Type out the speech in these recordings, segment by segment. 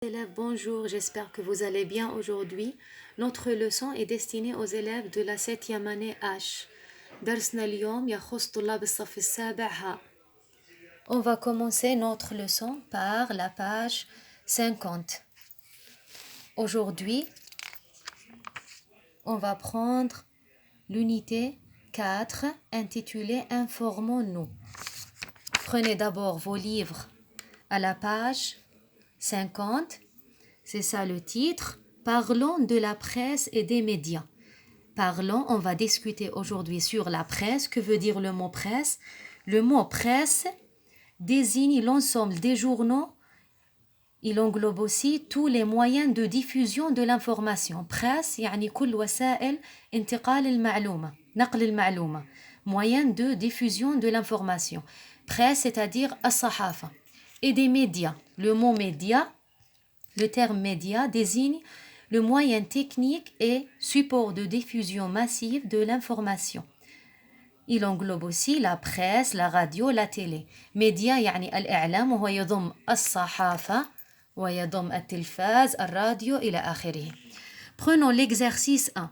Élèves, bonjour, j'espère que vous allez bien aujourd'hui. Notre leçon est destinée aux élèves de la 7e année H. درسنا اليوم يخص طلاب الصف السابع ها. On va commencer notre leçon par la page 50. Aujourd'hui, on va prendre l'unité 4 intitulée Informons-nous. Prenez d'abord vos livres à la page 50. C'est ça le titre. Parlons de la presse et des médias. Parlons, on va discuter aujourd'hui sur la presse. Que veut dire le mot presse? Le mot presse désigne l'ensemble des journaux. Il englobe aussi tous les moyens de diffusion de l'information. Presse, يعني كل وسائل انتقال المعلومة, نقل المعلومة. Moyen de diffusion de l'information. Presse, c'est-à-dire الصحافة. Et des médias. Le mot média, le terme média désigne le moyen technique et support de diffusion massive de l'information. Il englobe aussi la presse, la radio, la télé. média يعني الإعلام وهو يضم الصحافة ويضم التلفاز, الراديو إلى آخره. Prenons l'exercice 1.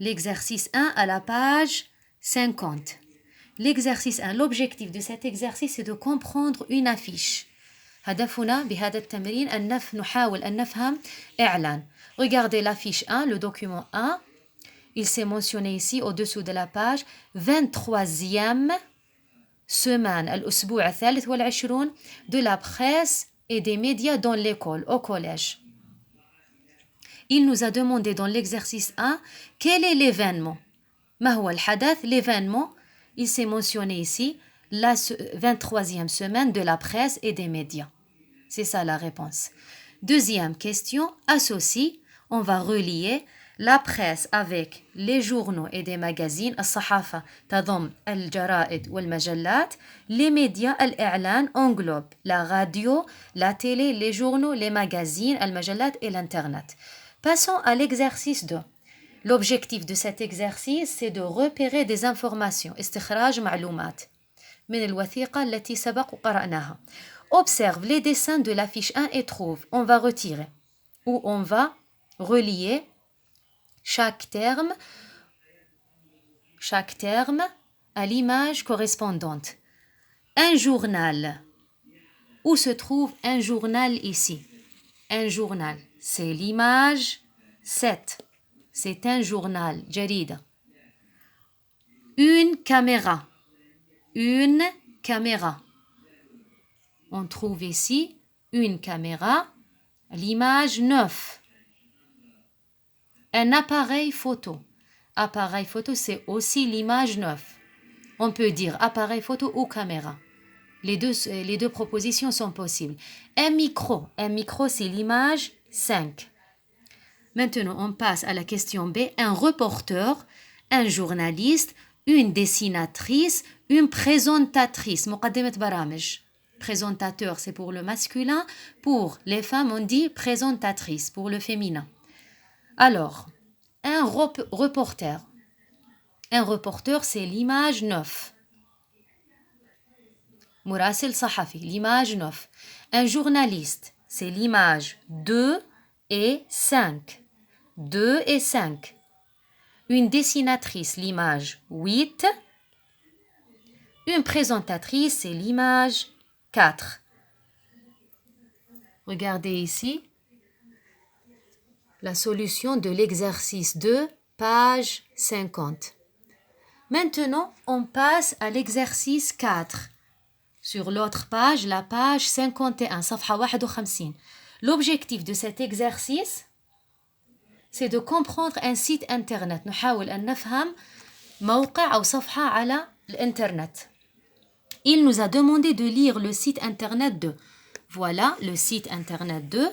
L'exercice 1 à la page 50. L'exercice 1, l'objectif de cet exercice c'est de comprendre une affiche. هدفنا بهذا التمرين أن نحاول أن نفهم إعلان. Regardez l'affiche 1, le document 1. Il s'est mentionné ici au-dessous de la page 23e semaine, الأسبوع الثالث والعشرون de la presse et des médias dans l'école, au collège. Il nous a demandé dans l'exercice 1 quel est l'événement. ما هو الحدث? L'événement, il s'est mentionné ici la 23e semaine de la presse et des médias. C'est ça la réponse. Deuxième question, associe, on va relier la presse avec les journaux et des magazines. الصحافة تضم الجرائد والمجلات. Les médias, الإعلان englobe la radio, la télé, les journaux, les magazines, المجلات et l'internet. Passons à l'exercice 2. L'objectif de cet exercice, c'est de repérer des informations. استخراج معلومات من الوثيقة التي سبق وقرأناها. Observe les dessins de la fiche 1 et trouve. On va retirer ou on va relier chaque terme à l'image correspondante. Un journal. Où se trouve un journal ici? Un journal, c'est l'image 7. C'est un journal, jarida. Une caméra. Une caméra. On trouve ici une caméra, l'image 9. Un appareil photo. Appareil photo, c'est aussi l'image 9. On peut dire appareil photo ou caméra. Les deux propositions sont possibles. Un micro. Un micro, c'est l'image 5. Maintenant, on passe à la question B. Un reporter, un journaliste, une dessinatrice, une présentatrice. مقدمة برامج. Présentateur, c'est pour le masculin. Pour les femmes, on dit présentatrice, pour le féminin. Alors, un reporter. Un reporter, c'est l'image 9. مراسل صحفي, l'image 9. Un journaliste, c'est l'image 2 et 5. 2 et 5. Une dessinatrice, l'image 8. Une présentatrice, c'est l'image 4. Regardez ici la solution de l'exercice 2, page 50. Maintenant, on passe à l'exercice 4. Sur l'autre page, la page 51, صفحة 51. L'objectif de cet exercice, c'est de comprendre un site internet. نحاول أن نفهم موقع أو صفحة على الإنترنت. Il nous a demandé de lire le site internet 2. Voilà le site internet 2.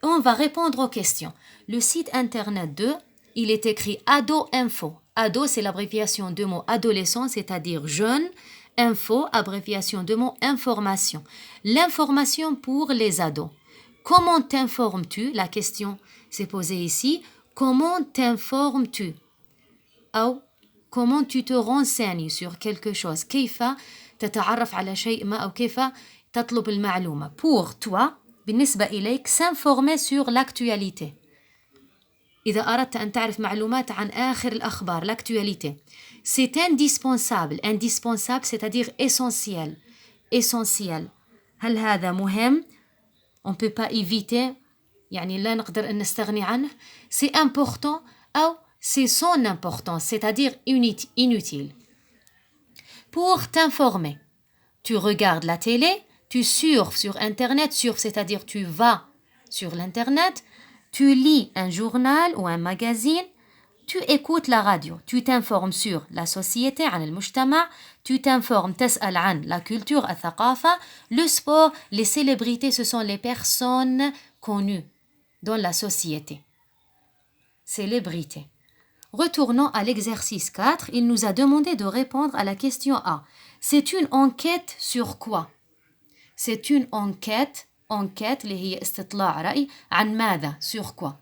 On va répondre aux questions. Le site internet 2, il est écrit Ado Info. Ado, c'est l'abréviation de mot adolescent, c'est-à-dire jeune. Info, abréviation de mot information. L'information pour les ados. Comment t'informes-tu? La question s'est posée ici. Comment t'informes-tu? Ou comment tu te renseignes sur quelque chose? كيف تتعرف على شيء ما أو كيف تطلب المعلومة? Pour toi, بالنسبة إليك s'informer sur l'actualité. إذا أردت أن تعرف معلومات عن آخر الأخبار l'actualité. C'est indispensable. Indispensable c'est-à-dire essentiel. Essentiel. هل هذا مهم؟ On ne peut pas éviter. يعني لا نقدر أن نستغني عنه. C'est important أو c'est son importance c'est-à-dire inutile. Pour t'informer. Tu regardes la télé, tu surfes sur Internet, surf c'est-à-dire tu vas sur l'Internet, tu lis un journal ou un magazine, tu écoutes la radio, tu t'informes sur la société, عن المجتمع, tu t'informes, تسأل عن la culture, الثقافة, le sport, les célébrités, ce sont les personnes connues dans la société. Célébrités. Retournons à l'exercice 4. Il nous a demandé de répondre à la question A. C'est une enquête sur quoi? C'est une enquête اللي هي استطلاع رأي عن ماذا? Sur quoi?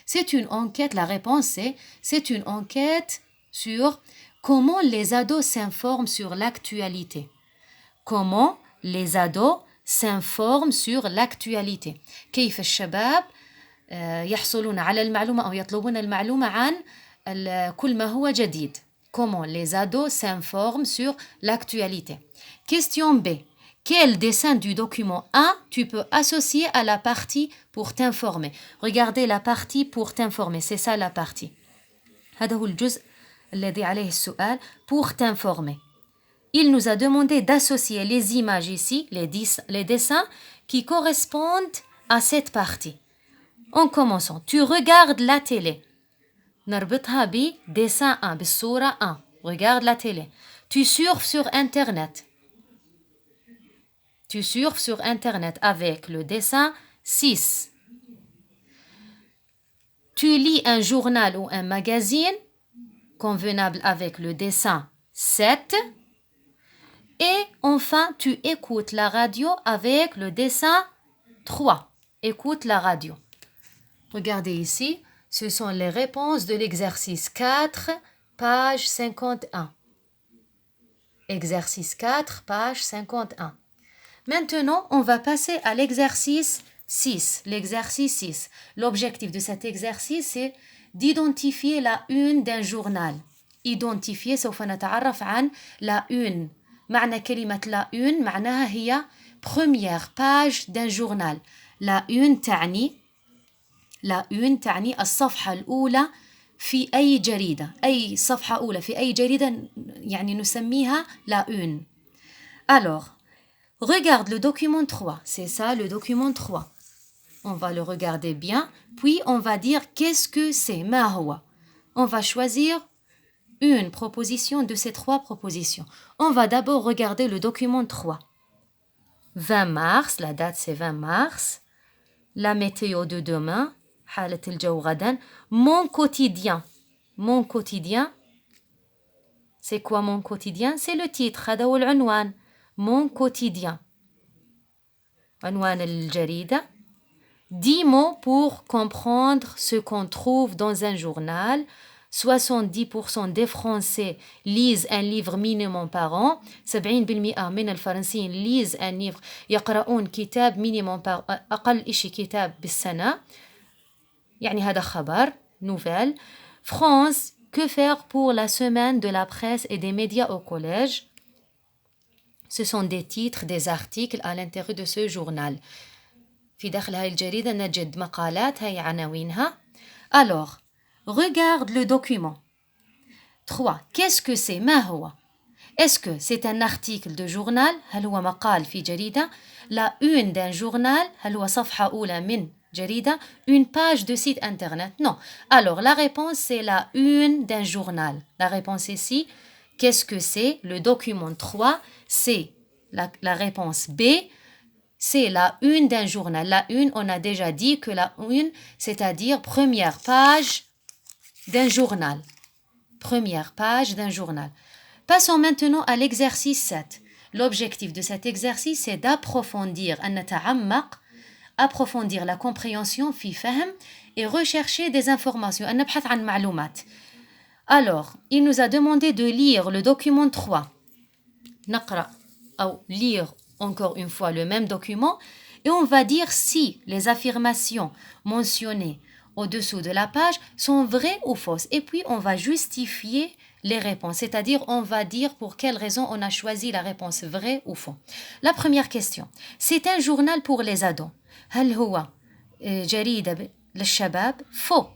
C'est une enquête, la réponse c'est une enquête sur comment les ados s'informent sur l'actualité. Comment les ados s'informent sur l'actualité. كيف الشباب يحصلون على المعلومة أو يطلبون المعلومة عن كل ما هو جديد. Comment les ados s'informent sur l'actualité. Question B. Quel dessin du document 1 tu peux associer à la partie pour t'informer? Regardez la partie pour t'informer, c'est ça la partie. هذا هو الجزء الذي عليه السؤال pour t'informer. Il nous a demandé d'associer les images ici, les dessins qui correspondent à cette partie. En commençant, tu regardes la télé. نربطها ب dessin 1 بالصورة 1. Regarde la télé. Tu surfes sur Internet. Tu surfes sur Internet avec le dessin 6. Tu lis un journal ou un magazine convenable avec le dessin 7. Et enfin, tu écoutes la radio avec le dessin 3. Écoute la radio. Regardez ici, ce sont les réponses de l'exercice 4, page 51. Exercice 4, page 51. Maintenant, on va passer à l'exercice 6. L'exercice 6. L'objectif de cet exercice, c'est d'identifier la une d'un journal. Identifier, سوف نتعرف عن la une. معنى كلمة la une معناها هي première page d'un journal. La une تعني الصفحة الأولى في أي جريدة. أي صفحة أولى في أي جريدة يعني نسميها la une. Alors, regarde le document 3. C'est ça le document 3. On va le regarder bien. Puis on va dire qu'est-ce que c'est. ما هو. On va choisir une proposition de ces 3 propositions. On va d'abord regarder le document 3. 20 mars, la date c'est 20 mars. La météo de demain. حالة الجو غدا. Mon quotidien. Mon quotidien. C'est quoi mon quotidien? C'est le titre. هذا هو العنوان. Mon quotidien. عنوان الجريدة. 10 mots pour comprendre ce qu'on trouve dans un journal. 70% des Français lisent un livre minimum par an. 70% من الفرنسيين lisent un livre. يقرؤون كتاب minimum par أقل إشي كتاب بالسنة. يعني هذا خبر. Nouvelle. France. Que faire pour la semaine de la presse et des médias au collège? Ce sont des titres, des articles à l'intérieur de ce journal. في داخل هاي الجريدة نجد مقالات هاي عناوينها. Alors, regarde le document. 3. Qu'est-ce que c'est? ما هو? Est-ce que c'est un article de journal? هل هو مقال في جريدة? La une d'un journal? هل هو صفحة أولى من جريدة? Une page de site internet? Non. Alors, la réponse c'est la une d'un journal. La réponse ici, qu'est-ce que c'est? Le document 3, c'est la réponse B. C'est la une d'un journal. La une, on a déjà dit que la une, c'est-à-dire première page d'un journal. Première page d'un journal. Passons maintenant à l'exercice 7. L'objectif de cet exercice, c'est d'approfondir, approfondir la compréhension في فهم et rechercher des informations. نبحث عن معلومات. Alors, il nous a demandé de lire le document 3. نقرأ أو lire encore une fois le même document Et on va dire si les affirmations mentionnées au-dessous de la page sont vraies ou fausses. Et puis, on va justifier les réponses, c'est-à-dire on va dire pour quelle raison on a choisi la réponse vraie ou faux. La première question, c'est un journal pour les ados. هل هو جريدة للشباب؟ Faux.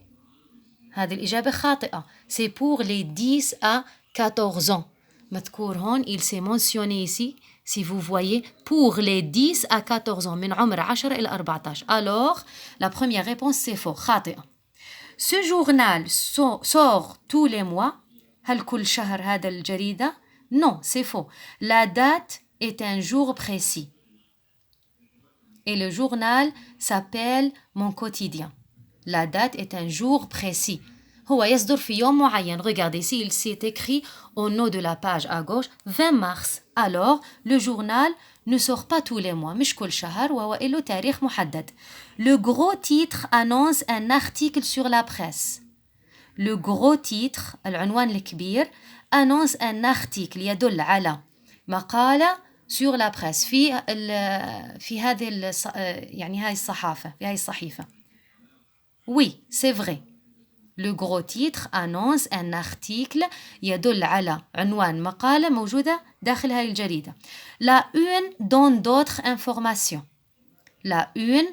هذه الإجابة خاطئة. C'est pour les 10 à 14 ans. مذكور هون, il s'est mentionné ici, si vous voyez, pour les 10 à 14 ans, من عمر 10 إلى 14. Alors, la première réponse c'est faux, خاطئة. Ce journal sort tous les mois. هل كل شهر هذا الجريدة؟ Non, c'est faux. La date est un jour précis. Et le journal s'appelle Mon quotidien. La date est un jour précis. هو يصدر في يوم معين. Regardez ici, il s'est écrit au nom de la page à gauche 20 mars. Alors, le journal ne sort pas tous les mois. مش كل شهر وهو له تاريخ محدد. Le gros titre annonce un article sur la presse. Le gros titre, العنوان الكبير, annonce un article يدل على مقالة sur la presse في هذه يعني هاي الصحافة في هاي الصحيفة. Oui, c'est vrai. Le gros titre annonce un article يدل على عنوان مقالة موجودة داخل هاي الجريدة. La une donne d'autres informations. La une,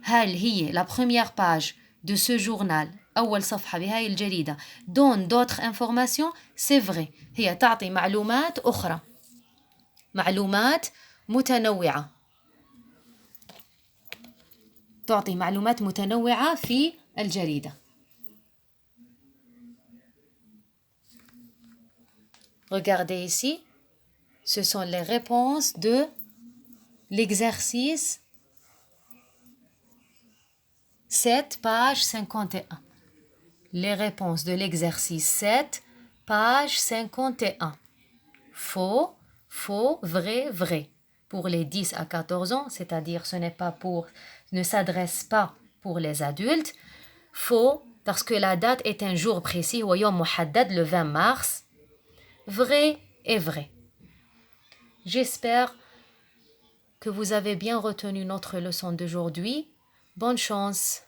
هي la première page de ce journal. أول صفحة بهاي الجريدة donne d'autres informations, c'est vrai. هي تعطي معلومات أخرى. معلومات متنوعة. تعطي معلومات متنوعة في الجريدة. Regardez ici, ce sont les réponses de l'exercice 7, page 51. Les réponses de l'exercice 7, page 51. Faux, faux, vrai, vrai. Pour les 10 à 14 ans, c'est-à-dire ne s'adresse pas pour les adultes. Faux, parce que la date est un jour précis, يوم محدد, le 20 mars. Vrai et vrai. J'espère que vous avez bien retenu notre leçon d'aujourd'hui. Bonne chance.